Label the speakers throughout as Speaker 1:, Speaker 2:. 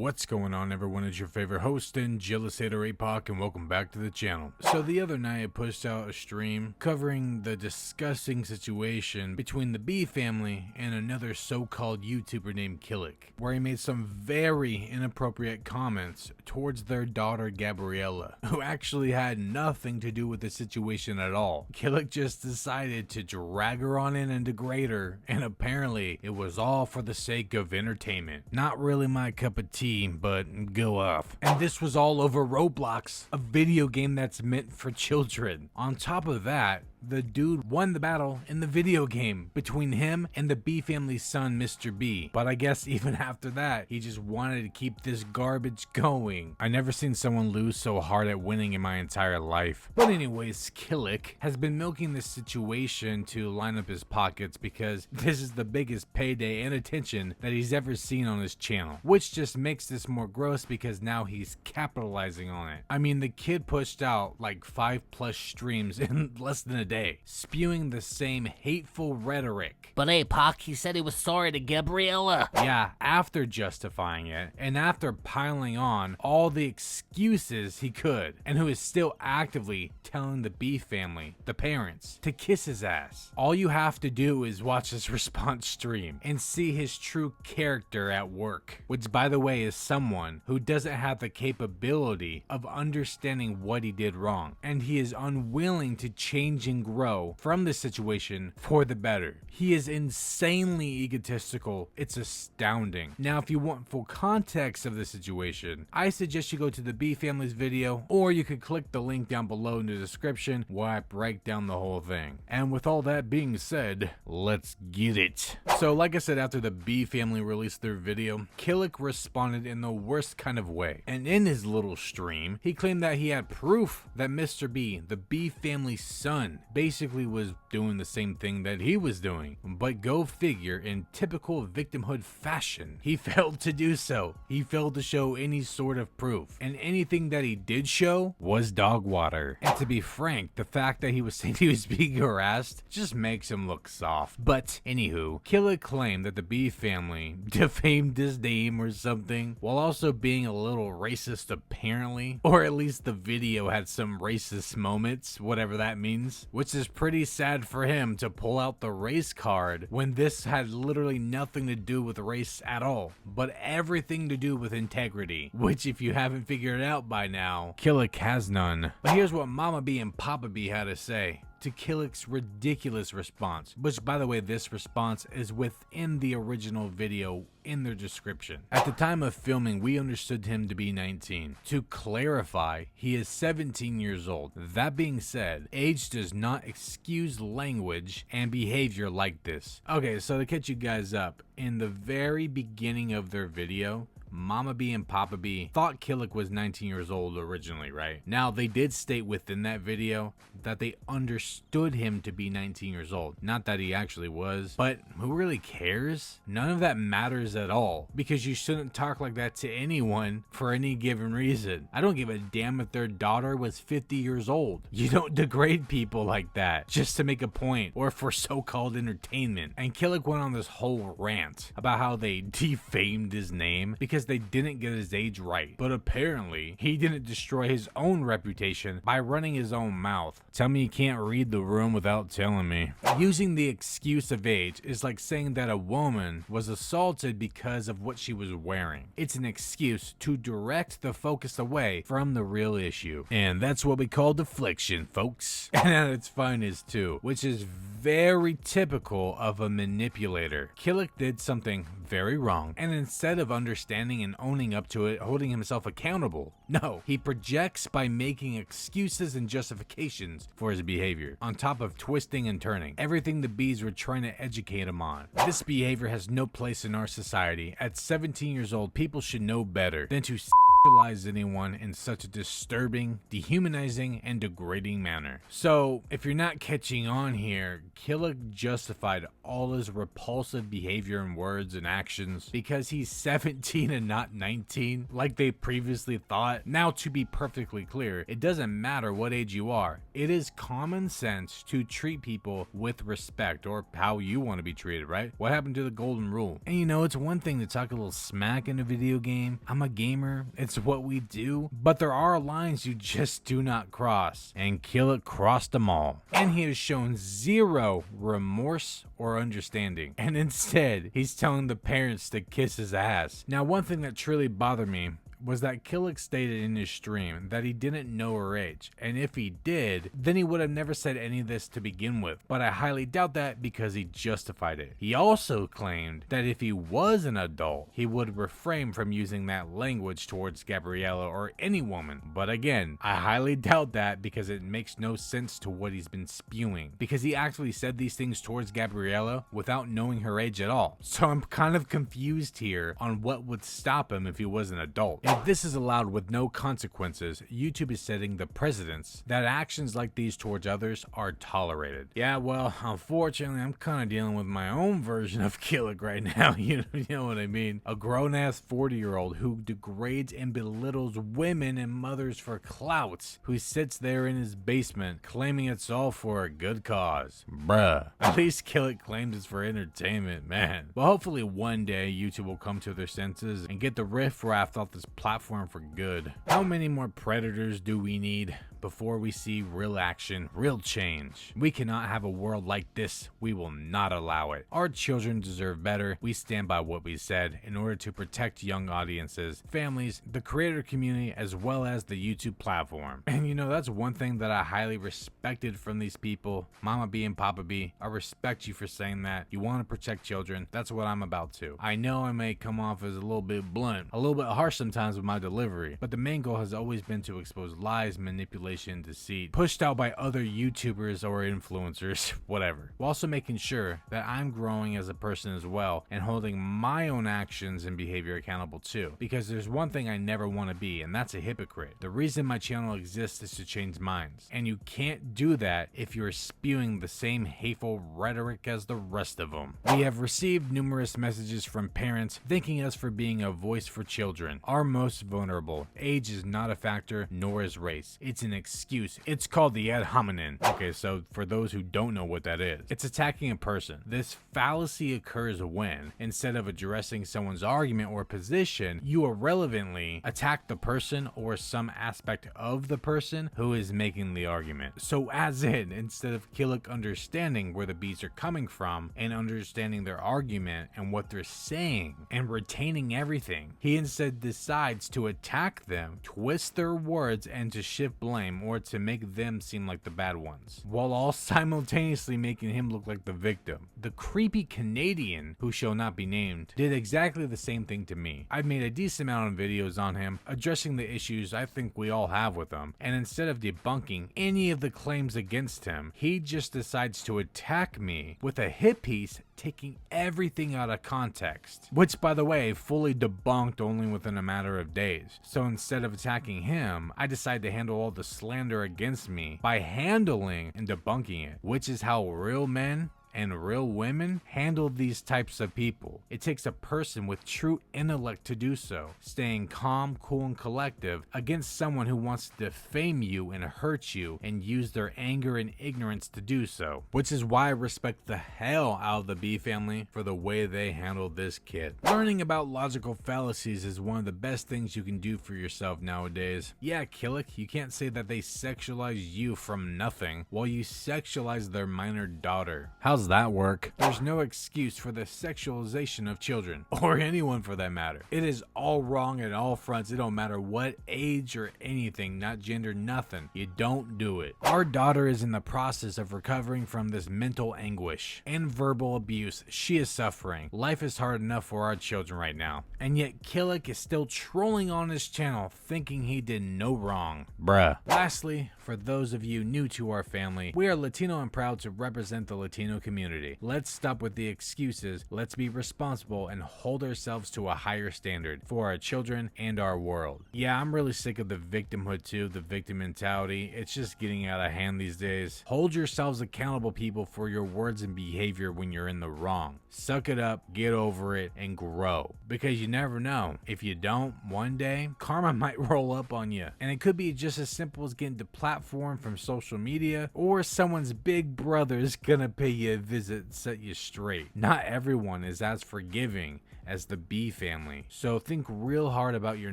Speaker 1: What's going on, everyone? It's your favorite host and jealous hater Apoc, and welcome back to the channel. So the other night I pushed out a stream covering the disgusting situation between the B family and another so-called YouTuber named Kilik, where he made some very inappropriate comments towards their daughter Gabriella, who actually had nothing to do with the situation at all. Kilik just decided to drag her on in and degrade her, and apparently it was all for the sake of entertainment. Not really my cup of tea, but go off. And this was all over Roblox, a video game that's meant for children. On top of that, the dude won the battle in the video game between him and the B family's son, Mr. B. But I guess even after that, he just wanted to keep this garbage going. I never seen someone lose so hard at winning in my entire life. But anyways, Kilik has been milking this situation to line up his pockets because this is the biggest payday and attention that he's ever seen on his channel, which just makes this more gross because now he's capitalizing on it. I mean, the kid pushed out like 5+ streams in less than a day, spewing the same hateful rhetoric.
Speaker 2: But Apoc, he said he was sorry to Gabriella.
Speaker 1: Yeah, after justifying it, and after piling on all the excuses he could, and who is still actively telling the B family, the parents, to kiss his ass. All you have to do is watch his response stream and see his true character at work, which by the way is someone who doesn't have the capability of understanding what he did wrong, and he is unwilling to change and grow from this situation for the better. He is insanely egotistical. It's astounding. Now, if you want full context of the situation, I suggest you go to the B family's video, or you could click the link down below in the description where I break down the whole thing. And with all that being said, let's get it. So like I said, after the B family released their video, Kilik responded in the worst kind of way. And in his little stream, he claimed that he had proof that Mr. B, the B family's son, basically was doing the same thing that he was doing. But go figure, in typical victimhood fashion, he failed to do so. He failed to show any sort of proof, and anything that he did show was dog water. And to be frank, the fact that he was saying he was being harassed just makes him look soft. But anywho, Kilik claimed that the B family defamed his name or something, while also being a little racist apparently, or at least the video had some racist moments, whatever that means, which is pretty sad for him to pull out the race card when this had literally nothing to do with race at all, but everything to do with integrity, which if you haven't figured it out by now, Kilik has none. But here's what Mama B and Papa B had to say to Kilik's ridiculous response, which by the way, this response is within the original video in their description. At the time of filming, we understood him to be 19. To clarify, he is 17 years old. That being said, age does not excuse language and behavior like this. Okay, so to catch you guys up, in the very beginning of their video, Mama B and Papa B thought Kilik was 19 years old originally, right? Now, they did state within that video that they understood him to be 19 years old. Not that he actually was, but who really cares? None of that matters at all, because you shouldn't talk like that to anyone for any given reason. I don't give a damn if their daughter was 50 years old. You don't degrade people like that just to make a point or for so-called entertainment. And Kilik went on this whole rant about how they defamed his name because they didn't get his age right. But apparently, he didn't destroy his own reputation by running his own mouth. Tell me you can't read the room without telling me. Using the excuse of age is like saying that a woman was assaulted because of what she was wearing. It's an excuse to direct the focus away from the real issue. And that's what we call deflection, folks. And at its finest too, which is very typical of a manipulator. Kilik did something very wrong, and instead of understanding and owning up to it, holding himself accountable, no, he projects by making excuses and justifications for his behavior, on top of twisting and turning everything the Bs were trying to educate him on. This behavior has no place in our society. At 17 years old, people should know better than to sexualize anyone in such a disturbing, dehumanizing, and degrading manner. So, if you're not catching on here, Kilik justified all his repulsive behavior and words and actions because he's 17 and not 19, like they previously thought. Now, to be perfectly clear, it doesn't matter what age you are. It is common sense to treat people with respect, or how you want to be treated, right? What happened to the golden rule? And you know, it's one thing to talk a little smack in a video game. I'm a gamer. It's what we do. But there are lines you just do not cross. And Kilik crossed them all. And he has shown zero remorse or understanding. And instead, he's telling the parents to kiss his ass. Now, one thing that truly bothered me was that Kilik stated in his stream that he didn't know her age, and if he did, then he would have never said any of this to begin with, but I highly doubt that because he justified it. He also claimed that if he was an adult, he would refrain from using that language towards Gabriella or any woman, but again, I highly doubt that because it makes no sense to what he's been spewing, because he actually said these things towards Gabriella without knowing her age at all. So I'm kind of confused here on what would stop him if he was an adult. If this is allowed with no consequences, YouTube is setting the precedence that actions like these towards others are tolerated. Yeah, well, unfortunately, I'm kind of dealing with my own version of Kilik right now. You know what I mean? A grown-ass 40-year-old who degrades and belittles women and mothers for clout, who sits there in his basement claiming it's all for a good cause. Bruh. At least Kilik claims it's for entertainment, man. But hopefully one day YouTube will come to their senses and get the riffraff off this platform for good. How many more predators do we need before we see real action, real change? We cannot have a world like this. We will not allow it. Our children deserve better. We stand by what we said in order to protect young audiences, families, the creator community, as well as the YouTube platform. And you know, that's one thing that I highly respected from these people. Mama B and Papa B, I respect you for saying that. You want to protect children. That's what I'm about to. I know I may come off as a little bit blunt, a little bit harsh sometimes with my delivery, but the main goal has always been to expose lies, manipulation, deceit, pushed out by other YouTubers or influencers, whatever, while also making sure that I'm growing as a person as well and holding my own actions and behavior accountable too. Because there's one thing I never want to be, and that's a hypocrite. The reason my channel exists is to change minds, and you can't do that if you're spewing the same hateful rhetoric as the rest of them. We have received numerous messages from parents thanking us for being a voice for children, our most vulnerable. Age is not a factor, nor is race. It's an excuse. It's called the ad hominem. Okay, so for those who don't know what that is, it's attacking a person. This fallacy occurs when, instead of addressing someone's argument or position, you irrelevantly attack the person or some aspect of the person who is making the argument. So as in, instead of Kilik understanding where the beats are coming from and understanding their argument and what they're saying and retaining everything, he instead decides to attack them, twist their words, and to shift blame or to make them seem like the bad ones, while all simultaneously making him look like the victim. The creepy Canadian, who shall not be named, did exactly the same thing to me. I've made a decent amount of videos on him addressing the issues I think we all have with him, and instead of debunking any of the claims against him, he just decides to attack me with a hit piece, taking everything out of context, which by the way fully debunked only within a matter of days. So instead of attacking him, I decided to handle all the slander against me by handling and debunking it, which is how real men and real women handle these types of people. It takes a person with true intellect to do so, staying calm, cool, and collective against someone who wants to defame you and hurt you and use their anger and ignorance to do so, which is why I respect the hell out of the B family for the way they handled this kid. Learning about logical fallacies is one of the best things you can do for yourself nowadays. Yeah, Kilik, you can't say that they sexualize you from nothing while you sexualize their minor daughter. How's that work? There's no excuse for the sexualization of children, or anyone for that matter. It is all wrong at all fronts. It don't matter what age or anything, not gender, nothing. You don't do it. Our daughter is in the process of recovering from this mental anguish and verbal abuse she is suffering. Life is hard enough for our children right now, and yet Kilik is still trolling on his channel thinking he did no wrong. Bruh. Lastly, for those of you new to our family, we are Latino and proud to represent the Latino community community. Let's stop with the excuses. Let's be responsible and hold ourselves to a higher standard for our children and our world. Yeah, I'm really sick of the victimhood too, the victim mentality. It's just getting out of hand these days. Hold yourselves accountable, people, for your words and behavior when you're in the wrong. Suck it up, get over it, and grow. Because you never know. If you don't, one day, karma might roll up on you. And it could be just as simple as getting deplatformed from social media, or someone's big brother's gonna pay you a visit and set you straight. Not everyone is as forgiving as the B family. So think real hard about your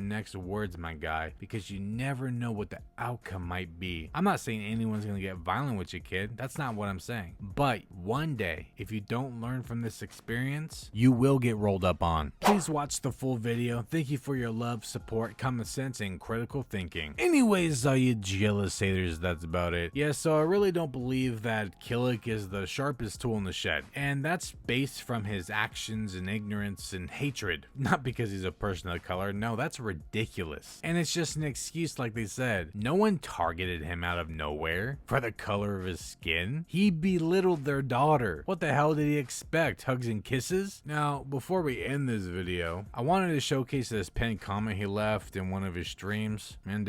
Speaker 1: next words, my guy, because you never know what the outcome might be. I'm not saying anyone's gonna get violent with you, kid. That's not what I'm saying. But one day, if you don't learn from this experience, you will get rolled up on. Please watch the full video. Thank you for your love, support, common sense, and critical thinking. Anyways, all you jealous haters, that's about it. Yeah, so I really don't believe that Kilik is the sharpest tool in the shed. And that's based from his actions and ignorance and hatred. Not because he's a person of color. No, that's ridiculous. And it's just an excuse, like they said. No one targeted him out of nowhere for the color of his skin. He belittled their daughter. What the hell did he expect? Hugs and kisses? Now, before we end this video, I wanted to showcase this pinned comment he left in one of his streams, and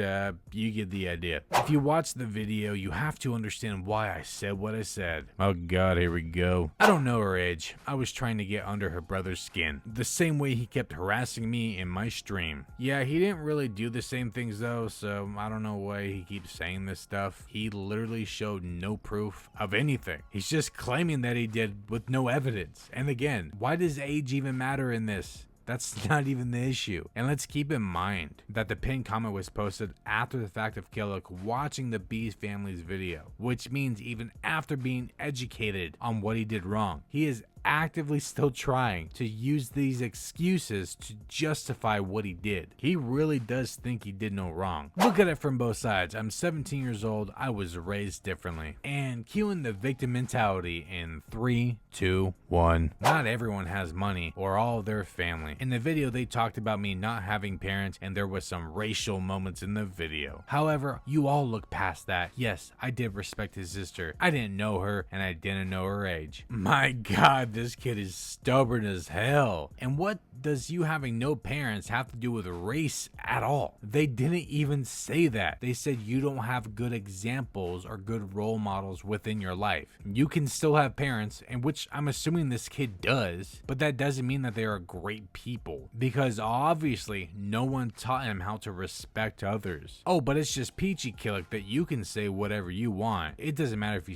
Speaker 1: you get the idea. If you watch the video, you have to understand why I said what I said. Oh god, here we go. I don't know her age. I was trying to get under her brother's skin. The same way he kept harassing me in my stream. Yeah, he didn't really do the same things though, so I don't know why he keeps saying this stuff. He literally showed no proof of anything. He's just claiming that he did with no evidence. And again, why does age even matter in this? That's not even the issue. And let's keep in mind that the pinned comment was posted after the fact of Kilik watching the B family's video, which means even after being educated on what he did wrong, he is actively still trying to use these excuses to justify what he did. He really does think he did no wrong. Look at it from both sides. I'm 17 years old. I was raised differently. And cueing the victim mentality in 3, 2, 1. Not everyone has money or all of their family. In the video, they talked about me not having parents, and there was some racial moments in the video. However, you all look past that. Yes, I did respect his sister. I didn't know her, and I didn't know her age. My god, this kid is stubborn as hell. And what does you having no parents have to do with race at all? They didn't even say that. They said you don't have good examples or good role models within your life. You can still have parents, and which I'm assuming this kid does, but that doesn't mean that they are great people, because obviously no one taught him how to respect others. Oh, but it's just peachy, Kilik, that you can say whatever you want. It doesn't matter if you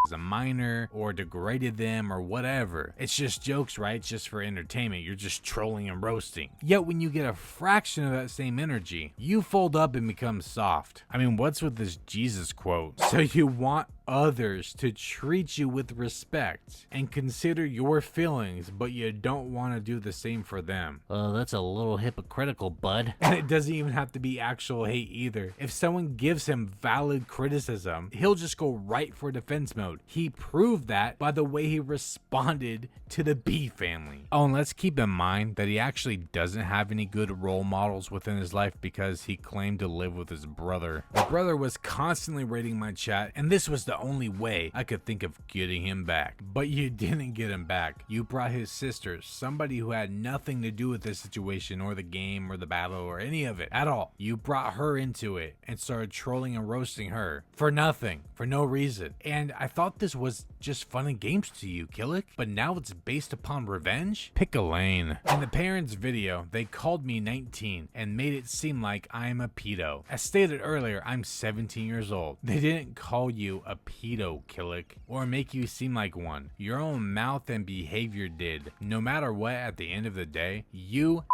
Speaker 1: as a minor or degraded them or whatever. It's just jokes, right? It's just for entertainment. You're just trolling and roasting. Yet when you get a fraction of that same energy, you fold up and become soft. I mean, what's with this Jesus quote? So you want others to treat you with respect and consider your feelings, but you don't want to do the same for them.
Speaker 2: That's a little hypocritical, bud.
Speaker 1: And it doesn't even have to be actual hate either. If someone gives him valid criticism, he'll just go right for defense mode. He proved that by the way he responded to the B family. Oh, and let's keep in mind that he actually doesn't have any good role models within his life because he claimed to live with his brother. The brother was constantly raiding my chat, and this was the only way I could think of getting him back. But you didn't get him back. You brought his sister, somebody who had nothing to do with this situation or the game or the battle or any of it at all. You brought her into it and started trolling and roasting her for nothing, for no reason. And I thought this was just fun and games to you, Kilik, but now it's based upon revenge? Pick a lane. In the parents' video, they called me 19 and made it seem like I'm a pedo. As stated earlier, I'm 17 years old. They didn't call you a pedo, Kilik, or make you seem like one. Your own mouth and behavior did. No matter what, at the end of the day, you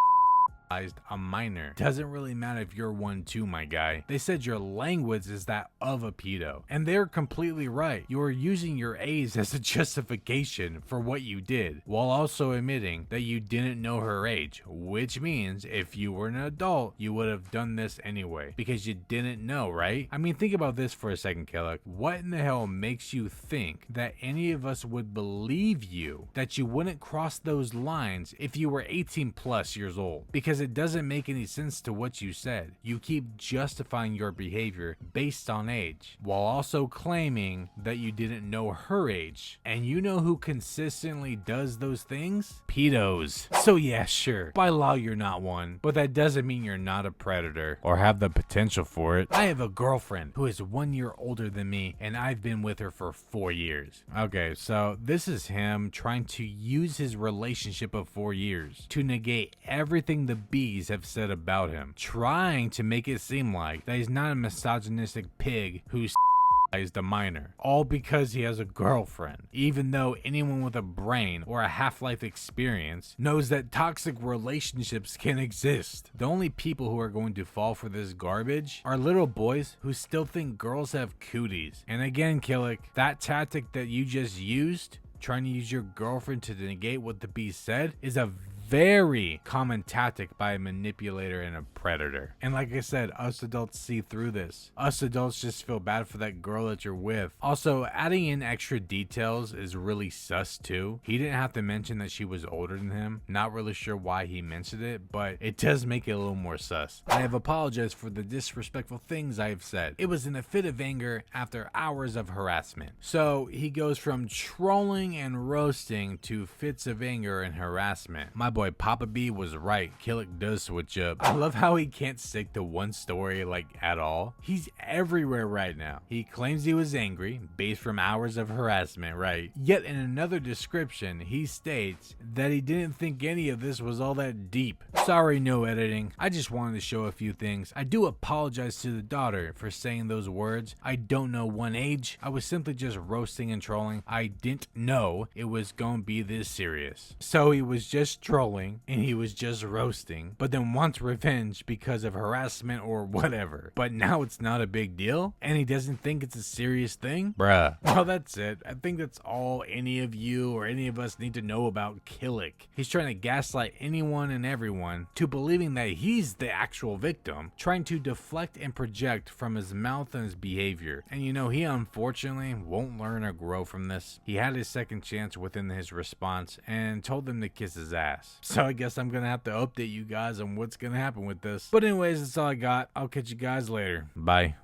Speaker 1: a minor. Doesn't really matter if you're one too, my guy. They said your language is that of a pedo, and they're completely right. You are using your age as a justification for what you did, while also admitting that you didn't know her age, which means if you were an adult, you would have done this anyway, because you didn't know, right? I mean, think about this for a second, Kilik. What in the hell makes you think that any of us would believe you that you wouldn't cross those lines if you were 18 plus years old? Because because it doesn't make any sense to what you said. You keep justifying your behavior based on age, while also claiming that you didn't know her age. And you know who consistently does those things? Pedos. So yeah, sure, by law you're not one, but that doesn't mean you're not a predator, or have the potential for it. I have a girlfriend who is 1 year older than me, and I've been with her for 4 years. Okay, so this is him trying to use his relationship of 4 years to negate everything the bees have said about him, trying to make it seem like that he's not a misogynistic pig who's a minor, all because he has a girlfriend, even though anyone with a brain or a Half-Life experience knows that toxic relationships can exist. The only people who are going to fall for this garbage are little boys who still think girls have cooties. And again, Kilik, that tactic that you just used, trying to use your girlfriend to negate what the bee said, is a very common tactic by a manipulator and a predator. And like I said, us adults see through this. Us adults just feel bad for that girl that you're with. Also, adding in extra details is really sus too. He didn't have to mention that she was older than him. Not really sure why he mentioned it, but it does make it a little more sus. I have apologized for the disrespectful things I have said. It was in a fit of anger after hours of harassment. So he goes from trolling and roasting to fits of anger and harassment. My boy Papa B was right. Kilik does switch up. I love how he can't stick to one story like at all. He's everywhere right now. He claims he was angry based from hours of harassment, right? Yet in another description, he states that he didn't think any of this was all that deep. Sorry, no editing. I just wanted to show a few things. I do apologize to the daughter for saying those words. I don't know one age. I was simply just roasting and trolling. I didn't know it was gonna be this serious. So he was just trolling and he was just roasting, but then wants revenge because of harassment or whatever. But now it's not a big deal and he doesn't think it's a serious thing? Bruh. Well, that's it. I think that's all any of you or any of us need to know about Kilik. He's trying to gaslight anyone and everyone to believing that he's the actual victim, trying to deflect and project from his mouth and his behavior. And you know, he unfortunately won't learn or grow from this. He had his second chance within his response and told them to kiss his ass. So I guess I'm gonna have to update you guys on what's gonna happen with this. But anyways, that's all I got. I'll catch you guys later. Bye.